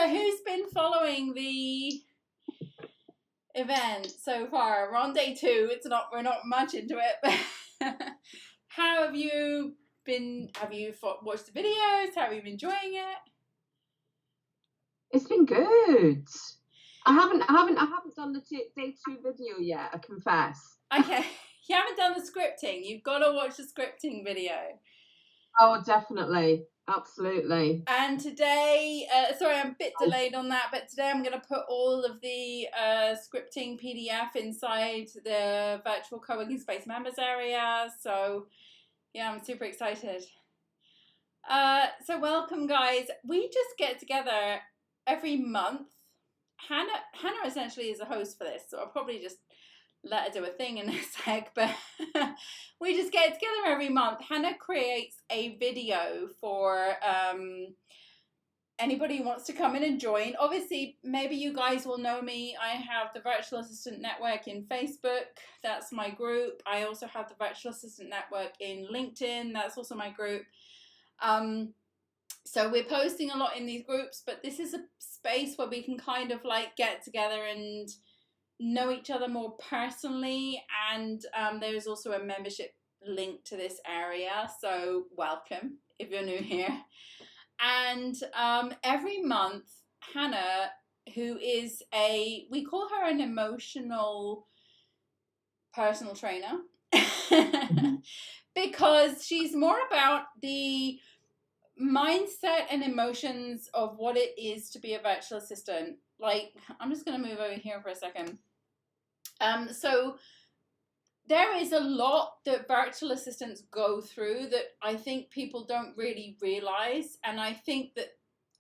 So who's been following the event so far? We're on day 2. We're not much into it, but how have you been? Have you watched the videos? How have you been enjoying it? It's been good. I haven't done the day 2 video yet, I confess. Okay. You haven't done the scripting. You've got to watch the scripting video. Oh, definitely. Absolutely. And today, sorry, I'm a bit delayed on that, but today I'm going to put all of the scripting PDF inside the virtual co-working space members area. So, yeah, I'm super excited. So welcome, guys. We just get together every month. Hannah essentially is a host for this, so I'll probably just let her do a thing in a sec, but we just get together every month. Hannah creates a video for anybody who wants to come in and join. Obviously, maybe you guys will know me. I have the Virtual Assistant Network in Facebook. That's my group. I also have the Virtual Assistant Network in LinkedIn. That's also my group. So we're posting a lot in these groups, but this is a space where we can kind of like get together and know each other more personally, and there's also a membership link to this area, so welcome if you're new here. And every month Hannah, who is we call her an emotional personal trainer because she's more about the mindset and emotions of what it is to be a virtual assistant. Like, I'm just going to move over here for a second. So there is a lot that virtual assistants go through that I think people don't really realize, and I think that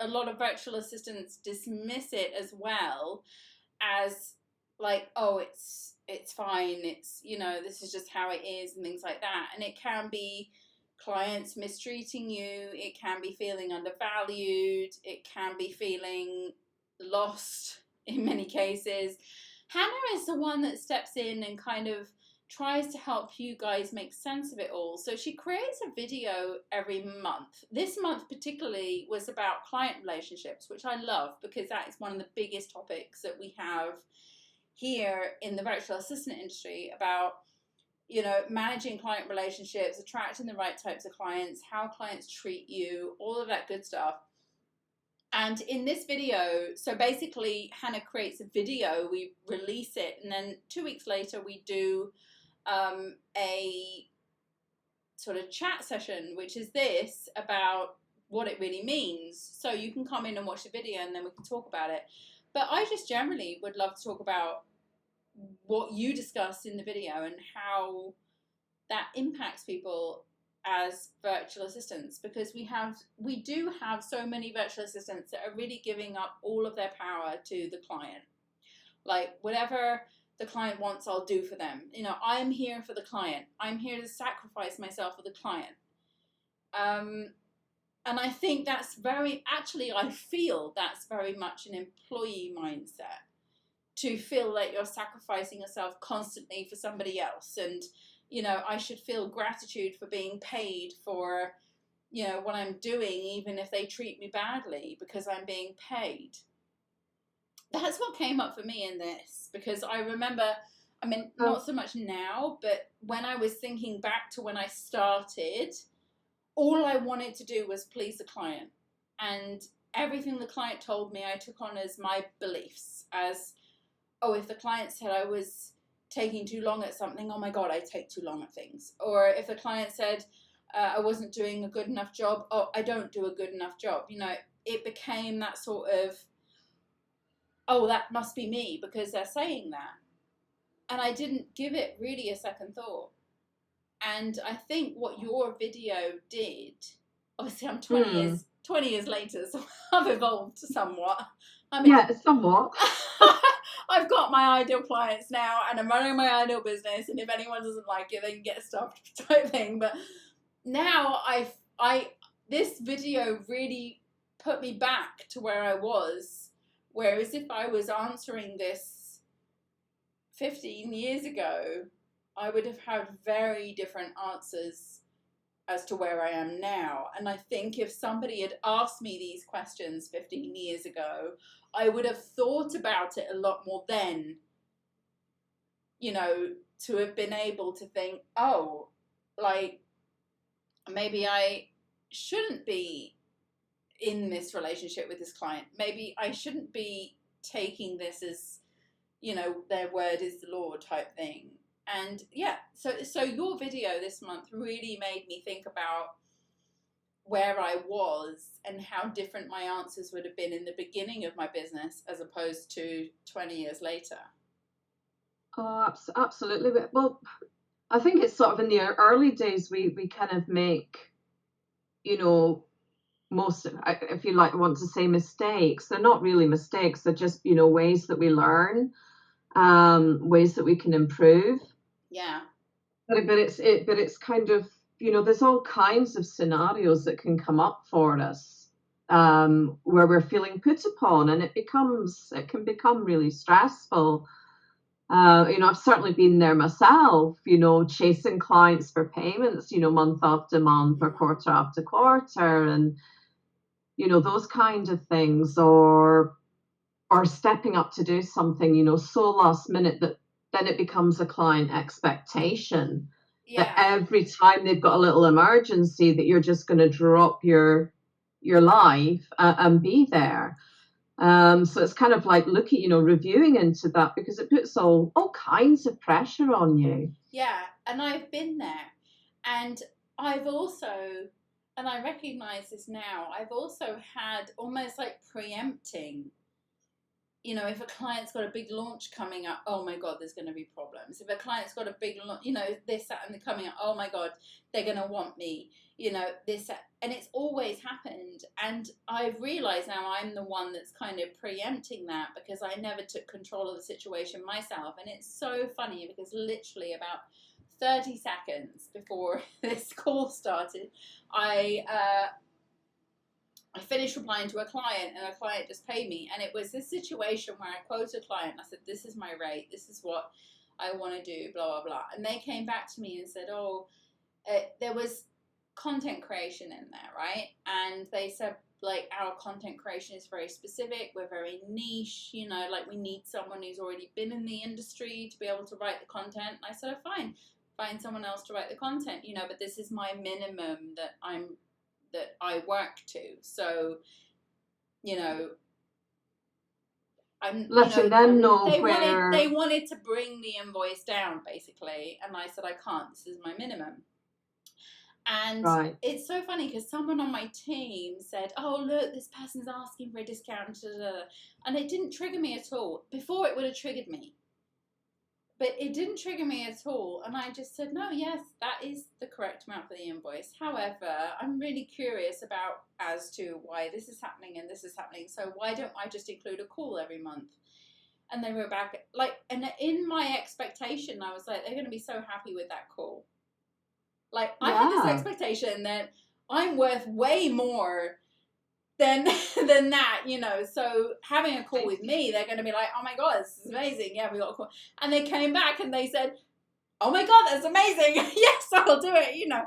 a lot of virtual assistants dismiss it as well as like, oh, it's fine, it's, you know, this is just how it is and things like that. And it can be clients mistreating you, it can be feeling undervalued, it can be feeling lost in many cases. Hannah is the one that steps in and kind of tries to help you guys make sense of it all. So she creates a video every month. This month particularly was about client relationships, which I love because that is one of the biggest topics that we have here in the virtual assistant industry, about, you know, managing client relationships, attracting the right types of clients, how clients treat you, all of that good stuff. And in this video, so basically Hannah creates a video, we release it, and then 2 weeks later we do a sort of chat session, which is this, about what it really means. So you can come in and watch the video and then we can talk about it. But I just generally would love to talk about what you discussed in the video and how that impacts people as virtual assistants, because we do have so many virtual assistants that are really giving up all of their power to the client. Like, whatever the client wants, I'll do for them. You know, I'm here for the client. I'm here to sacrifice myself for the client. And I think that's I feel that's very much an employee mindset, to feel like you're sacrificing yourself constantly for somebody else. And, you know, I should feel gratitude for being paid for, you know, what I'm doing, even if they treat me badly, because I'm being paid. That's what came up for me in this, because I remember, I mean, not so much now, but when I was thinking back to when I started, all I wanted to do was please the client. And everything the client told me, I took on as my beliefs, as, oh, if the client said I was taking too long at something, oh my God, I take too long at things. Or if the client said I wasn't doing a good enough job, oh, I don't do a good enough job. You know, it became that sort of, oh, that must be me because they're saying that. And I didn't give it really a second thought. And I think what your video did, obviously I'm 20 years later, so I've evolved somewhat. I mean, yeah, somewhat. I've got my ideal clients now, and I'm running my ideal business, and if anyone doesn't like it, they can get stuffed type thing. But now this video really put me back to where I was, whereas if I was answering this 15 years ago, I would have had very different answers as to where I am now. And I think if somebody had asked me these questions 15 years ago, I would have thought about it a lot more then, you know, to have been able to think, oh, like, maybe I shouldn't be in this relationship with this client. Maybe I shouldn't be taking this as, you know, their word is the law type thing. And yeah, so your video this month really made me think about where I was and how different my answers would have been in the beginning of my business as opposed to 20 years later. Oh, absolutely. Well, I think it's sort of in the early days we kind of make, you know, most, if you like, want to say mistakes. They're not really mistakes. They're just, you know, ways that we learn, ways that we can improve. Yeah. But it's kind of, you know, there's all kinds of scenarios that can come up for us, where we're feeling put upon, and it can become really stressful. You know, I've certainly been there myself, you know, chasing clients for payments, you know, month after month or quarter after quarter, and, you know, those kind of things, or stepping up to do something, you know, so last minute that then it becomes a client expectation that every time they've got a little emergency that you're just going to drop your life and be there. So it's kind of like looking, you know, reviewing into that, because it puts all kinds of pressure on you. Yeah, and I've been there. And I've also, and I recognize this now, I've also had almost like preempting, you know, if a client's got a big launch coming up, oh my God, there's going to be problems. If a client's got a big, you know, this, that, and the coming up, oh my God, they're going to want me, you know, this, that. And it's always happened. And I've realized now I'm the one that's kind of preempting that, because I never took control of the situation myself. And it's so funny because literally about 30 seconds before this call started, I finished replying to a client, and a client just paid me. And it was this situation where I quoted a client. I said, this is my rate. This is what I want to do, blah, blah, blah. And they came back to me and said, there was content creation in there, right? And they said, like, our content creation is very specific. We're very niche, you know, like we need someone who's already been in the industry to be able to write the content. And I said, oh, fine, find someone else to write the content, you know, but this is my minimum that I work to. So, you know, I'm letting them know they wanted to bring the invoice down, basically, and I said I can't. This is my minimum. And It's so funny because someone on my team said, oh, look, this person's asking for a discount, and it didn't trigger me at all. Before, it would have triggered me, but it didn't trigger me at all. And I just said, no, yes, that is the correct amount for the invoice. However, I'm really curious as to why this is happening and this is happening. So why don't I just include a call every month? And they were back, like, and in my expectation, I was like, they're going to be so happy with that call. Like, I had this expectation that I'm worth way more than that, you know. So having a call with me, they're going to be like, oh my God, this is amazing. Yeah, we got a call. And they came back and they said, oh my God, that's amazing. Yes, I'll do it, you know.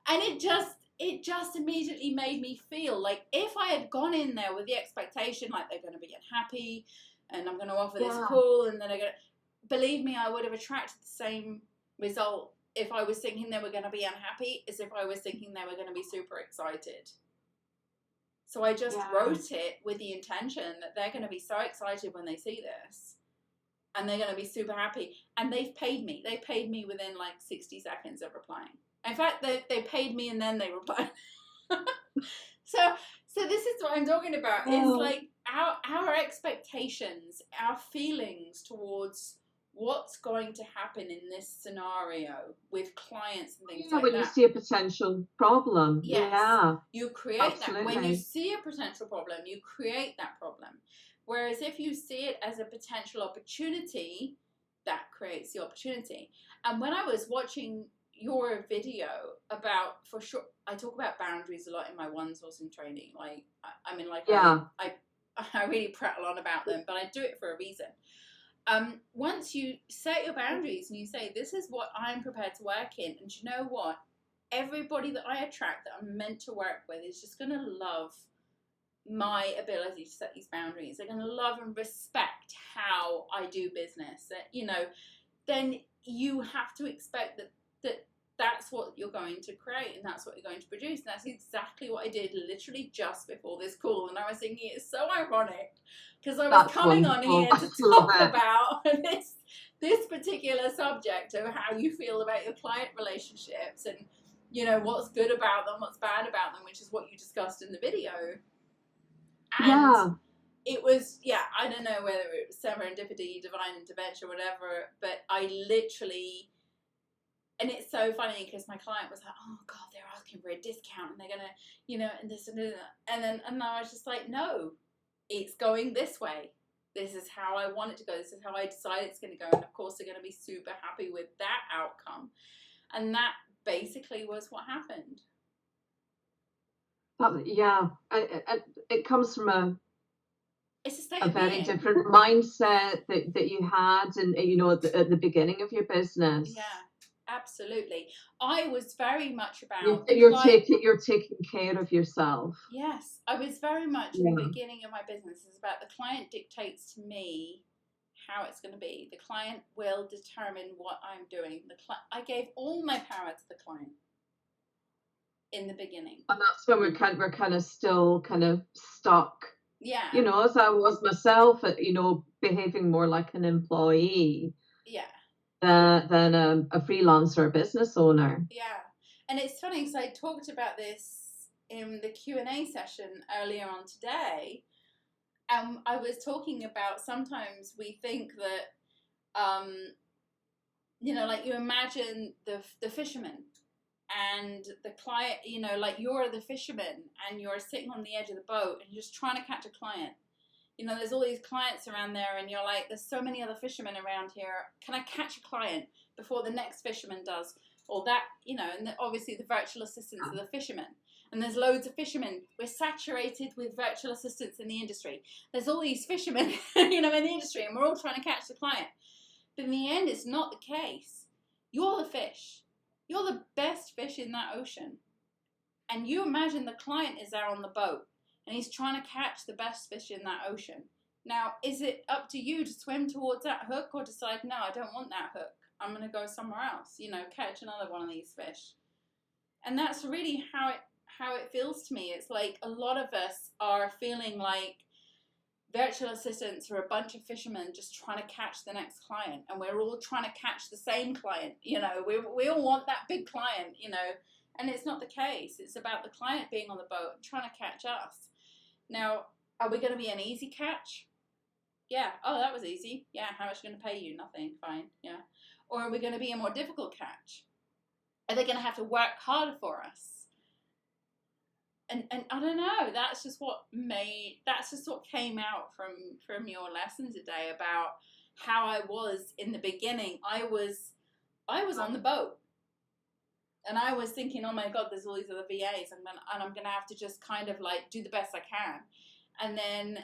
And it just immediately made me feel like if I had gone in there with the expectation, like they're going to be unhappy and I'm going to offer this call, and then they're going to, believe me, I would have attracted the same result if I was thinking they were going to be unhappy as if I was thinking they were going to be super excited. So I just wrote it with the intention that they're going to be so excited when they see this, and they're going to be super happy. And they've paid me. They paid me within like 60 seconds of replying. In fact, they paid me and then they replied. So this is what I'm talking about. It's like our expectations, our feelings towards what's going to happen in this scenario with clients and things like that. When you see a potential problem. Yes. Yeah. You create that. When you see a potential problem, you create that problem. Whereas if you see it as a potential opportunity, that creates the opportunity. And when I was watching your video about, for sure, I talk about boundaries a lot in my one sourcing training. Like, I really prattle on about them, but I do it for a reason. Once you set your boundaries and you say, this is what I'm prepared to work in, and you know what? everybody that I attract that I'm meant to work with is just going to love my ability to set these boundaries. They're going to love and respect how I do business. You know, then you have to expect that that's what you're going to create and that's what you're going to produce. And that's exactly what I did literally just before this call. And I was thinking it's so ironic because I was That's coming on wonderful. here to talk about this particular subject of how you feel about your client relationships and, you know, what's good about them, what's bad about them, which is what you discussed in the video. And Yeah. it was, I don't know whether it was serendipity, divine intervention, whatever, but I literally, and it's so funny because my client was like, oh God, they're asking for a discount and they're going to, you know, and this and that. And I was just like, no, it's going this way. This is how I want it to go. This is how I decide it's going to go. And of course, they're going to be super happy with that outcome. And that basically was what happened. Yeah, it comes from a very different mindset that you had, and you know, at the beginning of your business. Yeah, absolutely. I was very much about you're taking care of yourself. Yes, I was very much in the beginning of my business. It's about the client dictates to me how it's going to be. The client will determine what I'm doing. I gave all my power to the client in the beginning. And that's when we're kind of still kind of stuck. Yeah. You know, as I was myself, you know, behaving more like an employee. Yeah. Than a freelancer business owner. Yeah. And it's funny because I talked about this in the Q&A session earlier on today. And I was talking about sometimes we think that, you know, like you imagine the fisherman and the client, you know, like you're the fisherman and you're sitting on the edge of the boat and you're just trying to catch a client. You know, there's all these clients around there and you're like, there's so many other fishermen around here. Can I catch a client before the next fisherman does? Or that, you know, and obviously the virtual assistants are the fishermen. And there's loads of fishermen. We're saturated with virtual assistants in the industry. There's all these fishermen, you know, in the industry and we're all trying to catch the client. But in the end, it's not the case. You're the fish. You're the best fish in that ocean. And you imagine the client is there on the boat and he's trying to catch the best fish in that ocean. Now, is it up to you to swim towards that hook or decide, no, I don't want that hook. I'm going to go somewhere else, you know, catch another one of these fish. And that's really how it feels to me. It's like a lot of us are feeling like virtual assistants are a bunch of fishermen just trying to catch the next client. And we're all trying to catch the same client. You know, we all want that big client, you know, and it's not the case. It's about the client being on the boat and trying to catch us. Now, are we going to be an easy catch? Yeah. Oh, that was easy. Yeah. How much are going to pay you? Nothing. Fine. Yeah. Or are we going to be a more difficult catch? Are they going to have to work harder for us? And I don't know. That's just what came out from your lesson today about how I was in the beginning. I was on the boat. And I was thinking, oh my God, there's all these other VAs, and I'm gonna have to just kind of like do the best I can. And then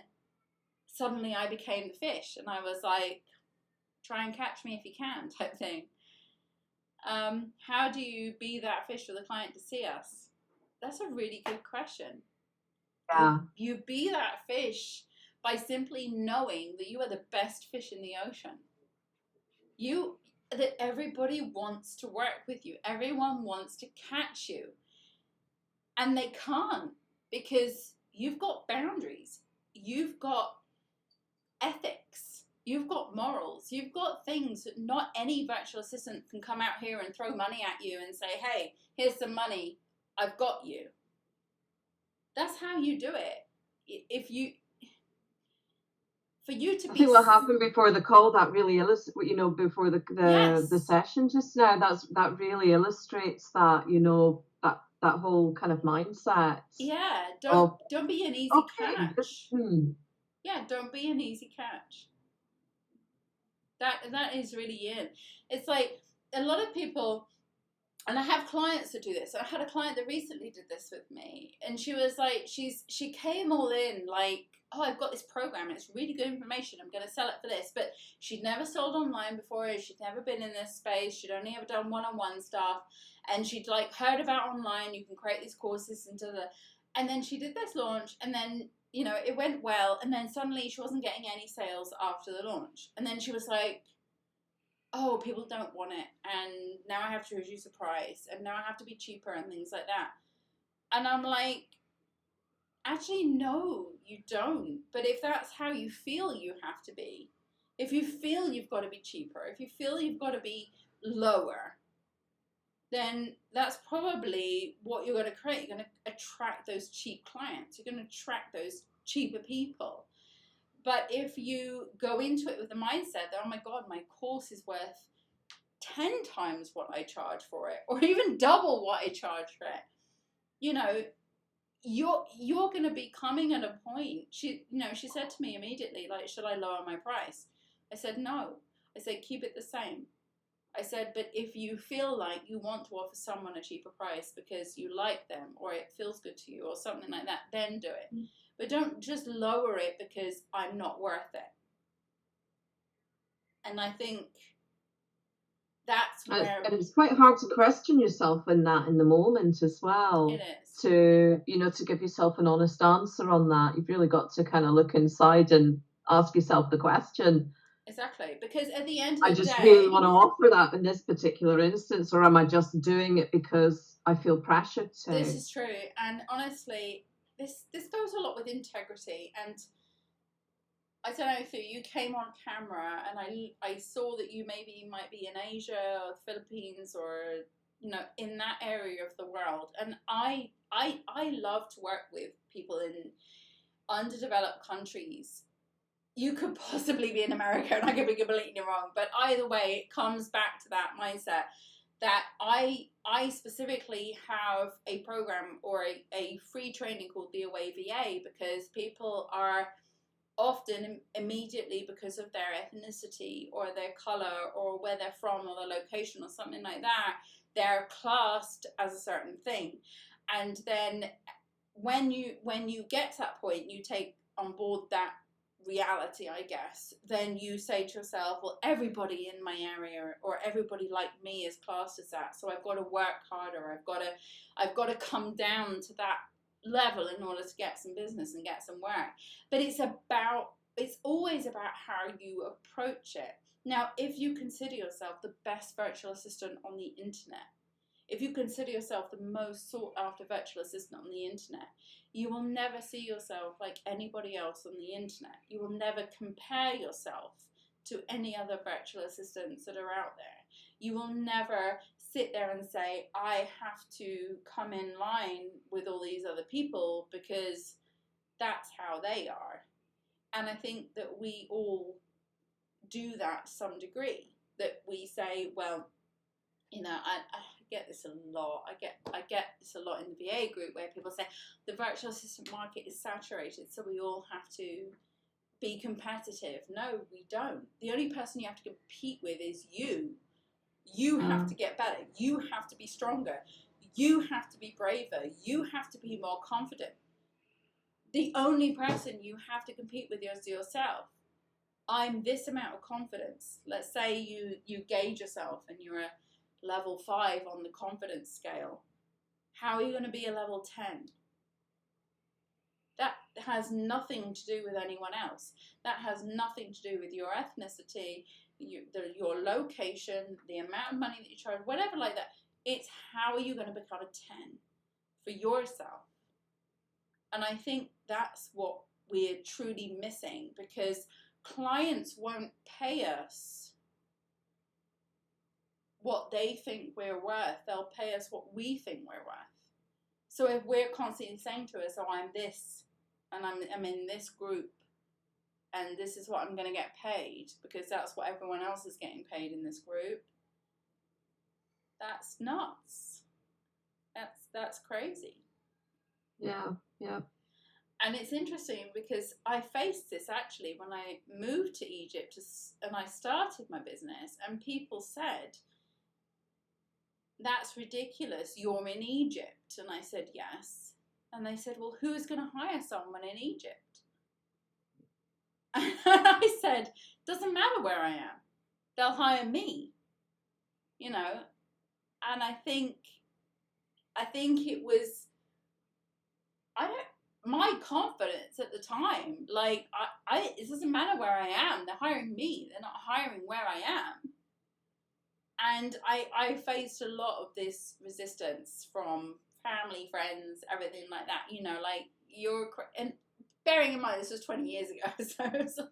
suddenly I became the fish, and I was like, try and catch me if you can, type thing. How do you be that fish for the client to see us? That's a really good question. Yeah. You be that fish by simply knowing that you are the best fish in the ocean. That everybody wants to work with you. Everyone wants to catch you. And they can't because you've got boundaries. You've got ethics. You've got morals. You've got things that not any virtual assistant can come out here and throw money at you and say, hey, here's some money. I've got you. That's how you do it. For you to be. I think what happened before the call that really illustrates, you know, before the session just now. That really illustrates that, you know, that whole kind of mindset. Yeah, don't be an easy catch. Yeah, don't be an easy catch. That is really it. It's like a lot of people And I have clients that do this. I had a client that recently did this with me, and she was like, she came all in like, oh, I've got this program, it's really good information, I'm going to sell it for this. But she'd never sold online before, she'd never been in this space, she'd only ever done one-on-one stuff, and she'd like heard about online, you can create these courses and then she did this launch, and then, you know, it went well, and then suddenly she wasn't getting any sales after the launch. And then she was like, oh, people don't want it, and now I have to reduce the price, and now I have to be cheaper and things like that. And I'm like, actually, no, you don't. But if that's how you feel you have to be, if you feel you've got to be cheaper, if you feel you've got to be lower, then that's probably what you're going to create. You're going to attract those cheap clients. You're going to attract those cheaper people. But if you go into it with the mindset that, oh my God, my course is worth 10 times what I charge for it, or even double what I charge for it, you know, you're going to be coming at a point. She said to me immediately, like, should I lower my price? I said, no. I said, keep it the same. I said, but if you feel like you want to offer someone a cheaper price because you like them, or it feels good to you, or something like that, then do it. But don't just lower it because I'm not worth it. And I think that's where... And it's quite hard to question yourself in the moment as well. It is. To give yourself an honest answer on that. You've really got to kind of look inside and ask yourself the question. Exactly. Because at the end of the day... I just really want to offer that in this particular instance, or am I just doing it because I feel pressured to? This is true. And honestly... This goes a lot with integrity, and I don't know if you came on camera and I saw that you maybe might be in Asia or the Philippines, or, you know, in that area of the world. And I love to work with people in underdeveloped countries. You could possibly be in America and I could be completely wrong, but either way, it comes back to that mindset that I specifically have a program or a free training called the Away VA, because people are often immediately, because of their ethnicity or their color or where they're from or their location or something like that, they're classed as a certain thing. And then when you get to that point, you take on board that reality, I guess, then you say to yourself, well, everybody in my area or everybody like me is classed as that, so I've got to work harder, I've got to come down to that level in order to get some business and get some work. But it's always about how you approach it. Now, if you consider yourself the best virtual assistant on the internet, if you consider yourself the most sought after virtual assistant on the internet, you will never see yourself like anybody else on the internet. You will never compare yourself to any other virtual assistants that are out there. You will never sit there and say, I have to come in line with all these other people because that's how they are. And I think that we all do that to some degree, that we say, well, you know, I get this a lot. I get this a lot in the VA group, where people say the virtual assistant market is saturated, so we all have to be competitive. No, we don't. The only person you have to compete with is you. You have to get better. You have to be stronger. You have to be braver. You have to be more confident. The only person you have to compete with is yourself. I'm this amount of confidence. Let's say you gauge yourself and you're a level 5 on the confidence scale. How are you going to be a level 10? That has nothing to do with anyone else. That has nothing to do with your ethnicity, your location, the amount of money that you charge, whatever like that. It's how are you going to become a 10 for yourself? And I think that's what we're truly missing, because clients won't pay us what they think we're worth. They'll pay us what we think we're worth. So if we're constantly saying to us, oh, I'm this, and I'm in this group, and this is what I'm going to get paid because that's what everyone else is getting paid in this group, that's nuts. That's crazy. Yeah. And it's interesting because I faced this actually when I moved to Egypt and I started my business, and people said, that's ridiculous. You're in Egypt. And I said, yes. And they said, well, who's going to hire someone in Egypt? And I said, doesn't matter where I am. They'll hire me, you know. And I think it was, my confidence at the time, like, it doesn't matter where I am. They're hiring me. They're not hiring where I am. And I faced a lot of this resistance from family, friends, everything like that. You know, like, and bearing in mind this was 20 years ago, so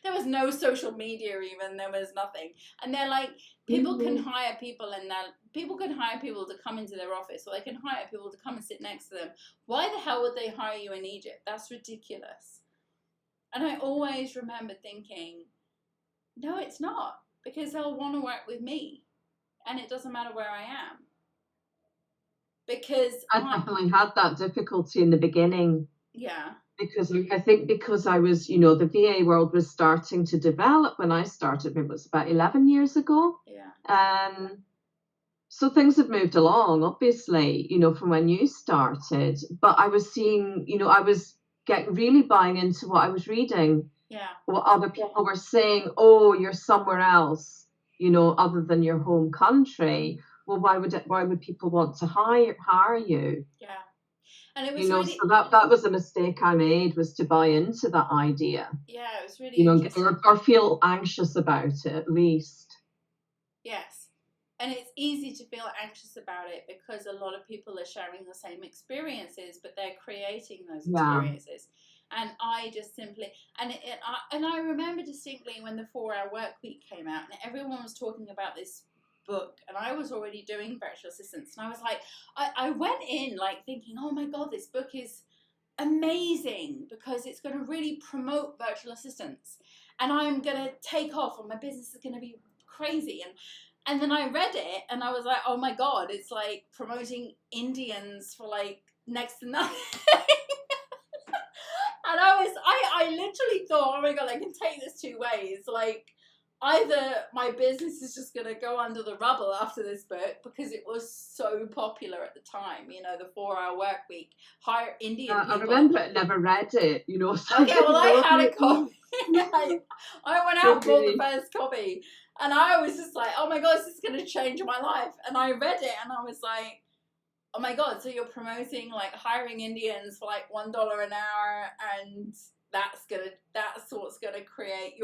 there was no social media even. There was nothing. And they're like, people can hire people, and people can hire people to come into their office, or they can hire people to come and sit next to them. Why the hell would they hire you in Egypt? That's ridiculous. And I always remember thinking, no, it's not. Because they'll want to work with me, and it doesn't matter where I am. Because I definitely had that difficulty in the beginning. Yeah. Because I think because I was, you know, the VA world was starting to develop when I started. It was about 11 years ago. Yeah. So things have moved along, obviously, you know, from when you started. But I was seeing, you know, I was really buying into what I was reading. Yeah. What other people were saying, oh, you're somewhere else, you know, other than your home country. Well, why would people want to hire you? Yeah. And it was, you know, really, so that was a mistake I made, was to buy into that idea. Yeah, it was really you know, interesting. or feel anxious about it at least. Yes. And it's easy to feel anxious about it because a lot of people are sharing the same experiences, but they're creating those experiences. And I just simply, and I remember distinctly when the 4-Hour Work Week came out, and everyone was talking about this book, and I was already doing virtual assistants, and I was like, I went in like thinking, oh my God, this book is amazing because it's going to really promote virtual assistants, and I'm going to take off, and my business is going to be crazy. And then I read it, and I was like, oh my God, it's like promoting Indians for like next to nothing. And I literally thought, oh my God, I can take this two ways. Like, either my business is just going to go under the rubble after this book because it was so popular at the time, you know, the 4-Hour Work Week, hire Indian people. I remember it, never read it, you know. So okay, well, I had a copy. I went out and bought the first copy, and I was just like, oh my God, this is going to change my life. And I read it, and I was like, oh my God, so you're promoting like hiring Indians for like $1 an hour, and that's what's gonna create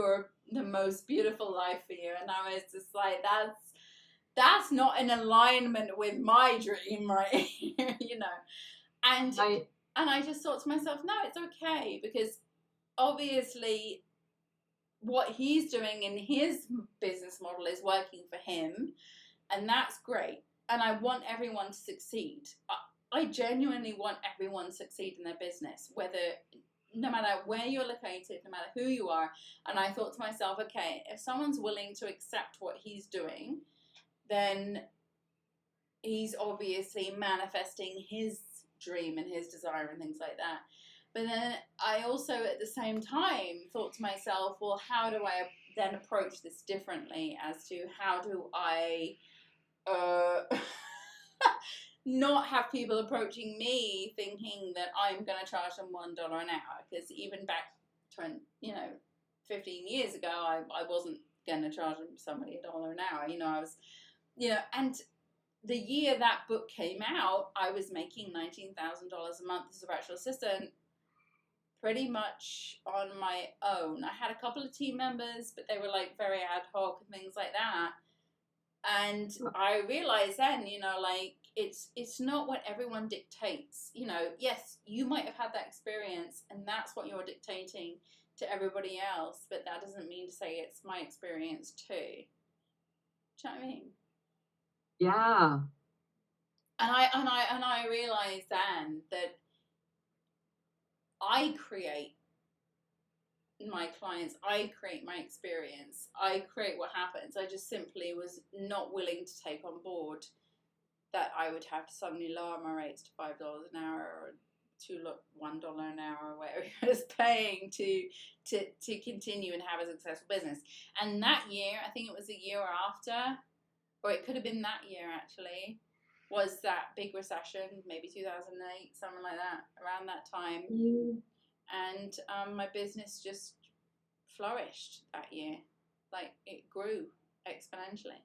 the most beautiful life for you. And I was just like, that's not in alignment with my dream, right? You know. And I just thought to myself, no, it's okay, because obviously what he's doing in his business model is working for him, and that's great. And I want everyone to succeed. I genuinely want everyone to succeed in their business, no matter where you're located, no matter who you are. And I thought to myself, okay, if someone's willing to accept what he's doing, then he's obviously manifesting his dream and his desire and things like that. But then I also, at the same time, thought to myself, well, how do I then approach this differently as to how do I not have people approaching me thinking that I'm going to charge them $1 an hour, because even back 15 years ago, I wasn't going to charge somebody $1 an hour. You know, I was, and the year that book came out, I was making $19,000 a month as a virtual assistant, pretty much on my own. I had a couple of team members, but they were like very ad hoc and things like that. And I realized then, like, it's not what everyone dictates. Yes, you might have had that experience, and that's what you're dictating to everybody else, but that doesn't mean to say it's my experience too. Do you know what I mean? Yeah. And I realized then that I create my clients, I create my experience, I create what happens. I just simply was not willing to take on board that I would have to suddenly lower my rates to $5 an hour or to $1 an hour, or whatever I was paying to continue and have a successful business. And that year, I think it was the year after, or it could have been that year actually, was that big recession, maybe 2008, something like that, around that time. And my business just flourished that year. Like, it grew exponentially.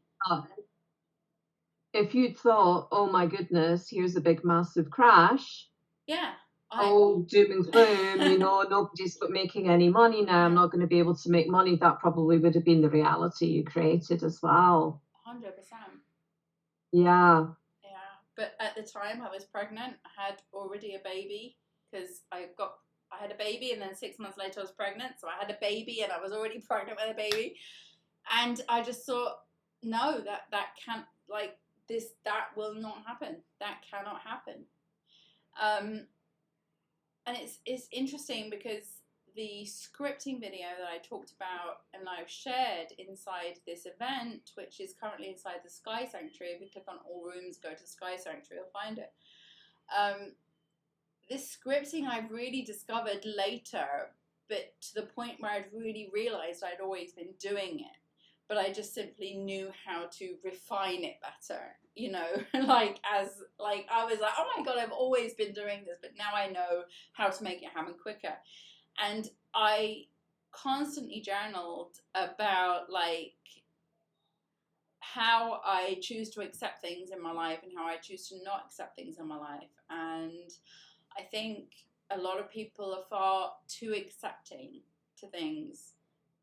If you'd thought, oh my goodness, here's a big massive crash, Yeah. doom and gloom, nobody's making any money now, I'm not going to be able to make money, that probably would have been the reality you created as well. 100%. Yeah. But at the time I was pregnant, I had already a baby, because I had a baby, and then 6 months later I was pregnant, so I had a baby and I was already pregnant with a baby, and I just thought, no, that can't, like, that will not happen, that cannot happen. And it's interesting because the scripting video that I talked about and I've shared inside this event, which is currently inside the Sky Sanctuary, if you click on all rooms, go to Sky Sanctuary, you'll find it. This scripting I've really discovered later, but to the point where I'd really realized I'd always been doing it, but I just simply knew how to refine it better, I was like, oh my God, I've always been doing this, but now I know how to make it happen quicker. And I constantly journaled about, like, how I choose to accept things in my life and how I choose to not accept things in my life. And I think a lot of people are far too accepting to things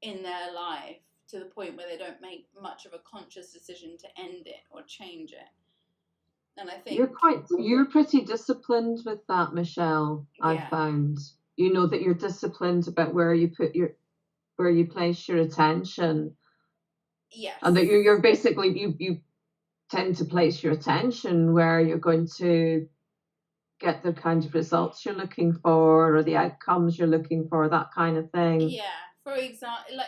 in their life, to the point where they don't make much of a conscious decision to end it or change it. And I think you're pretty disciplined with that, Michelle. Yeah. I've found, that you're disciplined about where you place your attention. Yes. And that you're basically, you tend to place your attention where you're going to get the kind of results you're looking for, or the outcomes you're looking for, that kind of thing. Yeah. For example,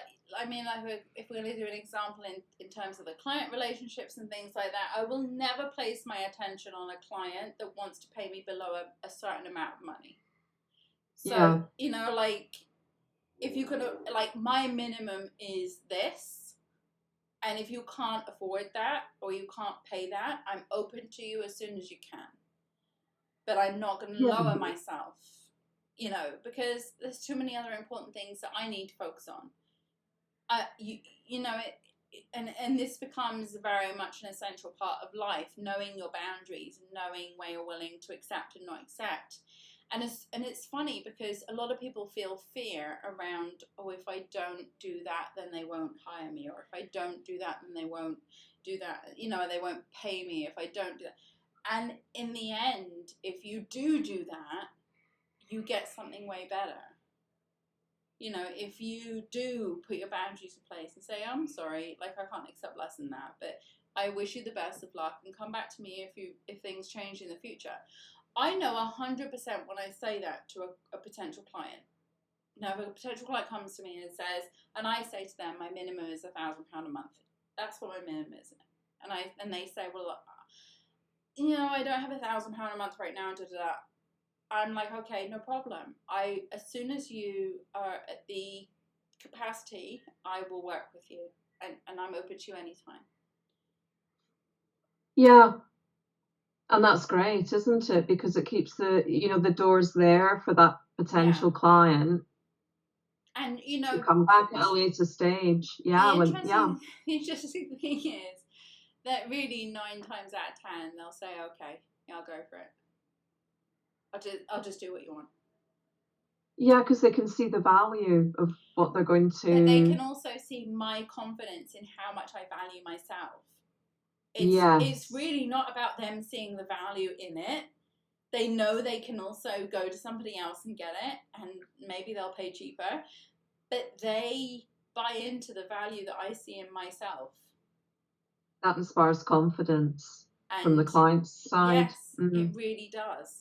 if we're going to do an example in terms of the client relationships and things like that, I will never place my attention on a client that wants to pay me below a certain amount of money. So, if you could, my minimum is this, and if you can't afford that or you can't pay that, I'm open to you as soon as you can. But I'm not going to lower myself, because there's too many other important things that I need to focus on. And this becomes very much an essential part of life, knowing your boundaries and knowing where you're willing to accept and not accept. And it's funny because a lot of people feel fear around, if I don't do that, then they won't hire me, or if I don't do that, then they won't do that, they won't pay me if I don't do that. And in the end, if you do that, you get something way better. If you do put your boundaries in place and say, I'm sorry, I can't accept less than that, but I wish you the best of luck and come back to me if things change in the future. I know 100% when I say that to a potential client. If a potential client comes to me and says, and I say to them, my minimum is £1,000 a month. That's what my minimum is. And they say, well, I don't have £1,000 a month right now, I'm like, okay, no problem. As soon as you are at the capacity, I will work with you, and I'm open to you anytime. Yeah. And that's great, isn't it? Because it keeps the doors there for that potential client. And to come back at a later stage. Yeah. The interesting thing is that really 9 times out of 10 they'll say, okay, yeah, I'll go for it. I'll just do what you want. Yeah, because they can see the value of what they're going to. But they can also see my confidence in how much I value myself. It's really not about them seeing the value in it. They know they can also go to somebody else and get it, and maybe they'll pay cheaper. But they buy into the value that I see in myself. That inspires confidence from the client's side. Yes, It really does.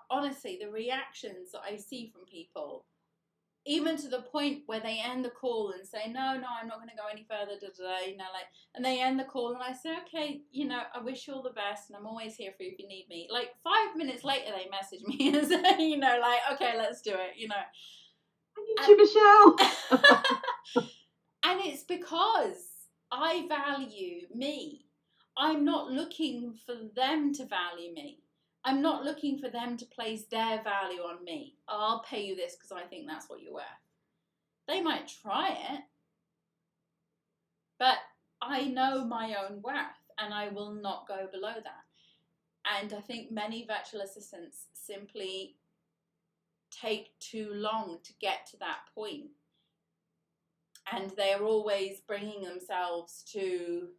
Honestly, the reactions that I see from people, even to the point where they end the call and say, no, I'm not going to go any further today, and they end the call and I say, okay, I wish you all the best and I'm always here for you if you need me. 5 minutes later, they message me and say, okay, let's do it, I need you, Michelle. And it's because I value me. I'm not looking for them to value me. I'm not looking for them to place their value on me. I'll pay you this because I think that's what you're worth. They might try it, but I know my own worth and I will not go below that. And I think many virtual assistants simply take too long to get to that point. And they're always bringing themselves to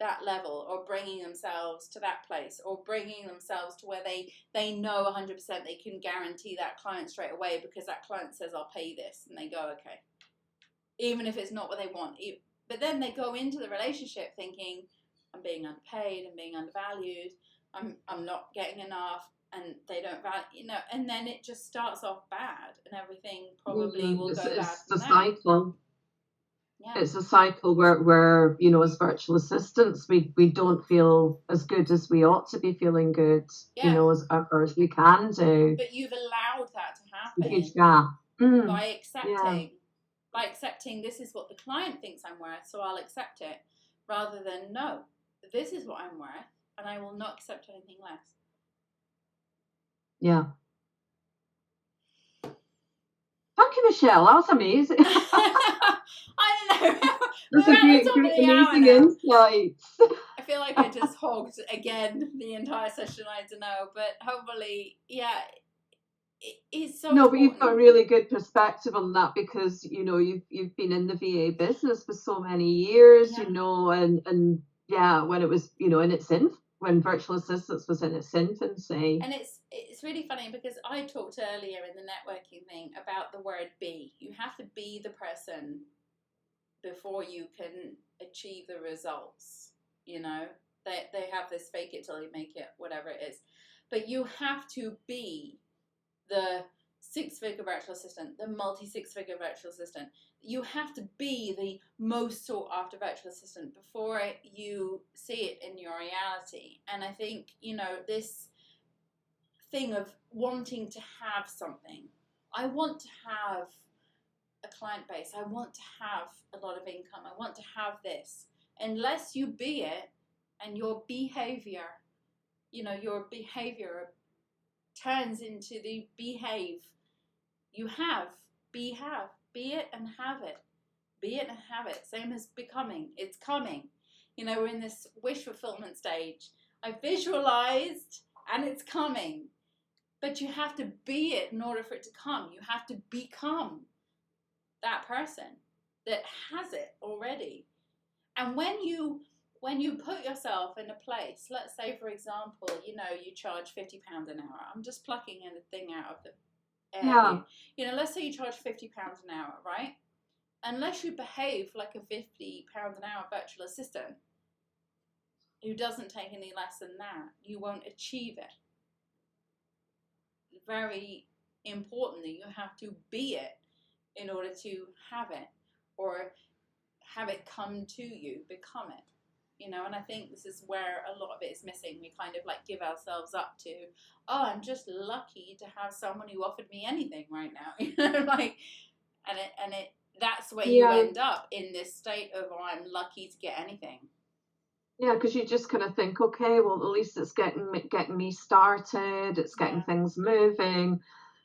that level, or bringing themselves to that place, or bringing themselves to where they know 100% they can guarantee that client straight away because that client says, I'll pay you this. And they go, okay. Even if it's not what they want. But then they go into the relationship thinking, I'm being underpaid, I'm being undervalued, I'm not getting enough, and they don't value, and then it just starts off bad, and everything probably will go bad. It's the cycle. Yeah. It's a cycle where as virtual assistants, we don't feel as good as we ought to be feeling good, as we can do. But you've allowed that to happen. A huge gap. By accepting this is what the client thinks I'm worth, so I'll accept it, rather than no, this is what I'm worth, and I will not accept anything less. Yeah. Thank you, Michelle. That was amazing. I don't know. That's a great amazing insights. I feel like I just hogged again the entire session. I don't know, but hopefully, yeah, it's so. No, important. but you've got a really good perspective on that because you've been in the VA business for so many years, and when it was in its when virtual assistants was in its infancy. And it's really funny because I talked earlier in the networking thing about the word be. You have to be the person before you can achieve the results. They have this fake it till you make it, whatever it is. But you have to be the 6-figure virtual assistant, the multi-6-figure virtual assistant. You have to be the most sought after virtual assistant before you see it in your reality. And I think, this thing of wanting to have something. I want to have a client base. I want to have a lot of income. I want to have this. Unless you be it and your behavior turns into the behave. You have, be it and have it. Be it and have it. Same as becoming. It's coming. We're in this wish fulfillment stage. I visualized and it's coming. But you have to be it in order for it to come. You have to become that person that has it already. And when you put yourself in a place, let's say, for example, you charge £50 an hour. I'm just plucking in a thing out of the air. Yeah. Let's say you charge £50 an hour, right? Unless you behave like a £50 an hour virtual assistant who doesn't take any less than that, you won't achieve it. Very important that you have to be it in order to have it, or have it come to you, become it. And I think this is where a lot of it is missing. We kind of give ourselves up to, I'm just lucky to have someone who offered me anything right now. That's where you end up in this state of, I'm lucky to get anything. Yeah, because you just kind of think, okay, well, at least it's getting me started, it's getting things moving,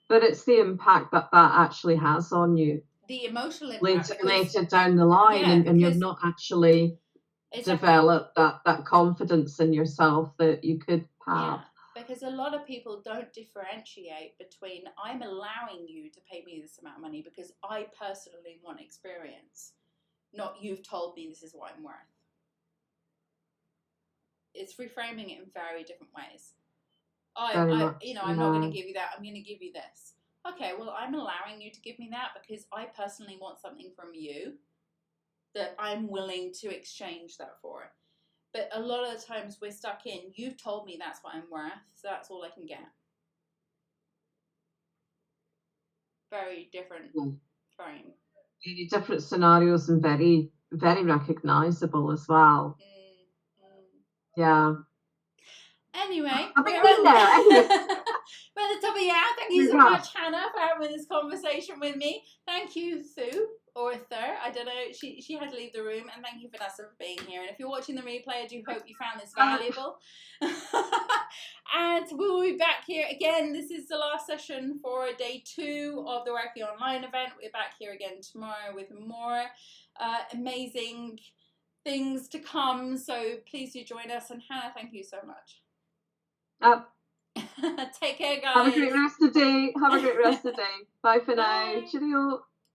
but it's the impact that actually has on you. The emotional impact. Later down the line, and you've not actually developed that confidence in yourself that you could have. Yeah, because a lot of people don't differentiate between, I'm allowing you to pay me this amount of money because I personally want experience, not you've told me this is what I'm worth. It's reframing it in very different ways. I'm not going to give you that. I'm going to give you this. Okay, well, I'm allowing you to give me that because I personally want something from you that I'm willing to exchange that for. But a lot of the times we're stuck in, you've told me that's what I'm worth, so that's all I can get. Very different frame. Very different scenarios and very, very recognisable as well. Yeah. Anyway, Well, the top of yeah, thank you so much, Hannah, for having this conversation with me. Thank you, Sue, or Thur. I don't know. She had to leave the room. And thank you, Vanessa, for being here. And if you're watching the replay, I do hope you found this valuable. And we'll be back here again. This is the last session for day 2 of the Working Online event. We're back here again tomorrow with more amazing things to come. So please do join us. And Hannah, thank you so much. Take care, guys. Have a great rest of the day. Bye for now. Cheerio.